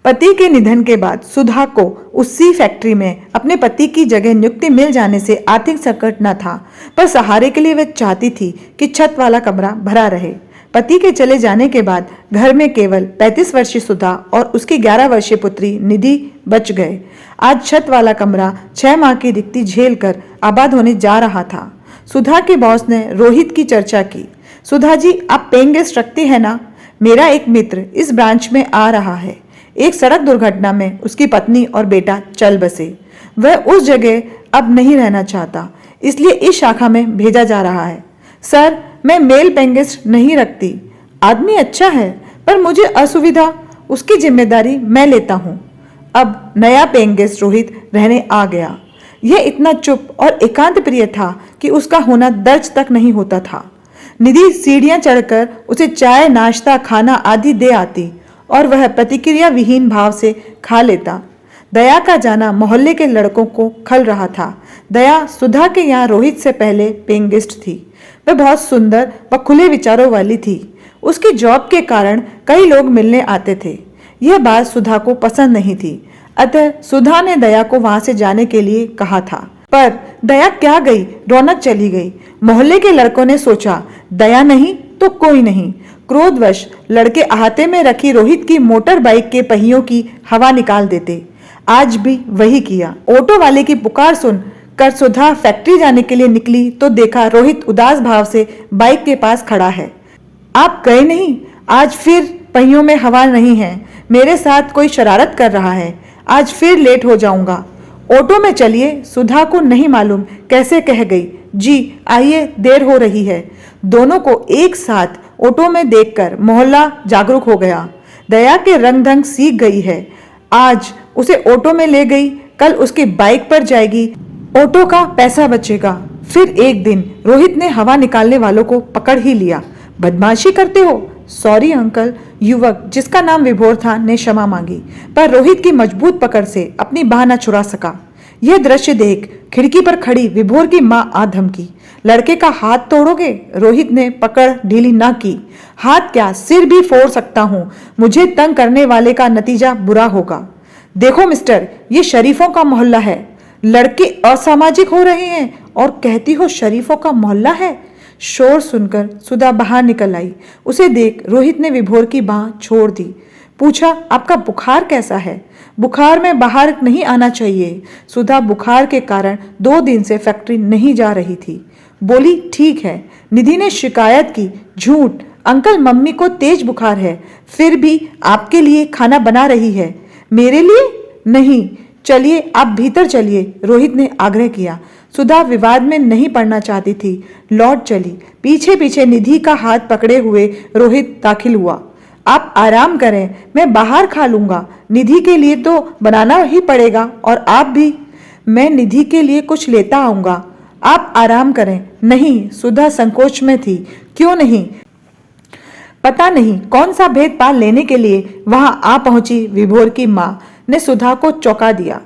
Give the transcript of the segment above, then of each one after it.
पति के निधन के बाद सुधा को उसी फैक्ट्री में अपने पति की जगह नियुक्ति मिल जाने से आर्थिक संकट न था, पर सहारे के लिए वह चाहती थी कि छत वाला कमरा भरा रहे। पति के चले जाने के बाद घर में केवल 35 वर्षीय सुधा और उसकी 11 वर्षीय पुत्री निधि बच गए। आज छत वाला कमरा 6 माह की रिक्ति झेल कर आबाद होने जा रहा था। सुधा के बॉस ने रोहित की चर्चा की। सुधा जी, आप पेइंग गेस्ट रखती है ना? मेरा एक मित्र इस ब्रांच में आ रहा है। एक सड़क दुर्घटना में उसकी पत्नी और बेटा चल बसे। वह उस जगह अब नहीं रहना चाहता, इसलिए इस शाखा में भेजा जा रहा है। सर, मैं मेल पेइंग गेस्ट नहीं रखती। आदमी अच्छा है, पर मुझे असुविधा, उसकी जिम्मेदारी मैं लेता हूँ। अब नया पेइंग गेस्ट रोहित रहने आ गया। यह इतना चुप और एकांत प्रिय था कि उसका होना दर्ज तक नहीं होता था। निधि सीढ़ियां चढ़कर उसे चाय, नाश्ता, खाना आदि दे आती और वह प्रतिक्रिया विहीन भाव से खा लेता। दया का जाना मोहल्ले के लड़कों को खल रहा था। दया सुधा के यहाँ रोहित से पहले पेइंग गेस्ट थी। वह बहुत सुंदर व खुले विचारों वाली थी। उसकी जॉब के कारण कई लोग मिलने आते थे। यह बात सुधा को पसंद नहीं थी, अतः सुधा ने दया को वहां से जाने के लिए कहा था। पर दया क्या गई, रौनक चली गई। मोहल्ले के लड़कों ने सोचा, दया नहीं तो कोई नहीं। क्रोधवश लड़के अहाते में रखी रोहित की मोटर बाइक के पहियों की हवा निकाल देते। आज भी वही किया। ऑटो वाले की पुकार सुन कर सुधा फैक्ट्री जाने के लिए निकली तो देखा रोहित उदास भाव से बाइक के पास खड़ा है। आप गए नहीं? आज फिर पहियों में हवा नहीं है। मेरे साथ कोई शरारत कर रहा है। आज फिर लेट हो जाऊंगा। ऑटो में चलिए। सुधा को नहीं मालूम कैसे कह गई, जी आइए, देर हो रही है। दोनों को एक साथ ऑटो में देखकर मोहल्ला जागरूक हो गया। दया के रंग ढंग सीख गई है। आज उसे ऑटो में ले गई, कल उसकी बाइक पर जाएगी। ऑटो का पैसा बचेगा। फिर एक दिन रोहित ने हवा निकालने वालों को पकड़ ही लिया। बदमाशी करते हो? Sorry uncle. युवक, जिसका नाम विभोर था, ने क्षमा मांगी, पर रोहित की मजबूत पकड़ से अपनी बाह न छुड़ा सका। यह दृश्य देख खिड़की पर खड़ी विभोर की मां आ धमकी, लड़के का हाथ तोड़ोगे? रोहित ने पकड़ ढीली न की। हाथ क्या, सिर भी फोड़ सकता हूं। मुझे तंग करने वाले का नतीजा बुरा होगा। देखो मिस्टर, ये शरीफों का मोहल्ला है। लड़के असामाजिक हो रहे हैं और कहती हो शरीफों का मोहल्ला है। शोर सुनकर सुधा बाहर निकल आई। उसे देख रोहित ने विभोर की बाह छोड़ दी। पूछा, आपका बुखार कैसा है? बुखार में बाहर नहीं आना चाहिए। सुधा बुखार के कारण 2 दिन से फैक्ट्री नहीं जा रही थी। बोली, ठीक है। निधि ने शिकायत की, झूठ। अंकल, मम्मी को तेज बुखार है, फिर भी आपके लिए खाना बना रही है। मेरे लिए नहीं। चलिए, आप भीतर चलिए, रोहित ने आग्रह किया। सुधा विवाद में नहीं पड़ना चाहती थी, लौट चली। पीछे पीछे निधि का हाथ पकड़े हुए रोहित दाखिल हुआ। आप आराम करें, मैं बाहर खा लूंगा। निधि के लिए तो बनाना ही पड़ेगा, और आप भी। मैं निधि के लिए कुछ लेता आऊंगा, आप आराम करें। नहीं, सुधा संकोच में थी। क्यों नहीं? पता नहीं कौन सा भेद पाल लेने के लिए वहां आ पहुंची विभोर की मां ने सुधा को चौंका दिया।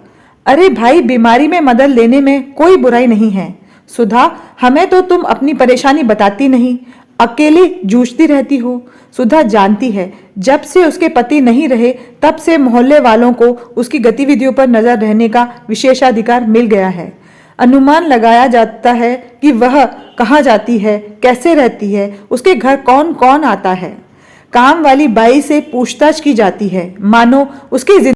अरे भाई, बीमारी में मदद लेने में कोई बुराई नहीं है। सुधा, हमें तो तुम अपनी परेशानी बताती नहीं, अकेले जूझती रहती हो। सुधा जानती है, जब से उसके पति नहीं रहे तब से मोहल्ले वालों को उसकी गतिविधियों पर नजर रहने का विशेषाधिकार मिल गया है। अनुमान लगाया जाता है कि वह कहाँ जाती है, कैसे रहती है, उसके घर कौन कौन आता है। काम वाली बाई से पूछताछ की जाती है, मानो उसकी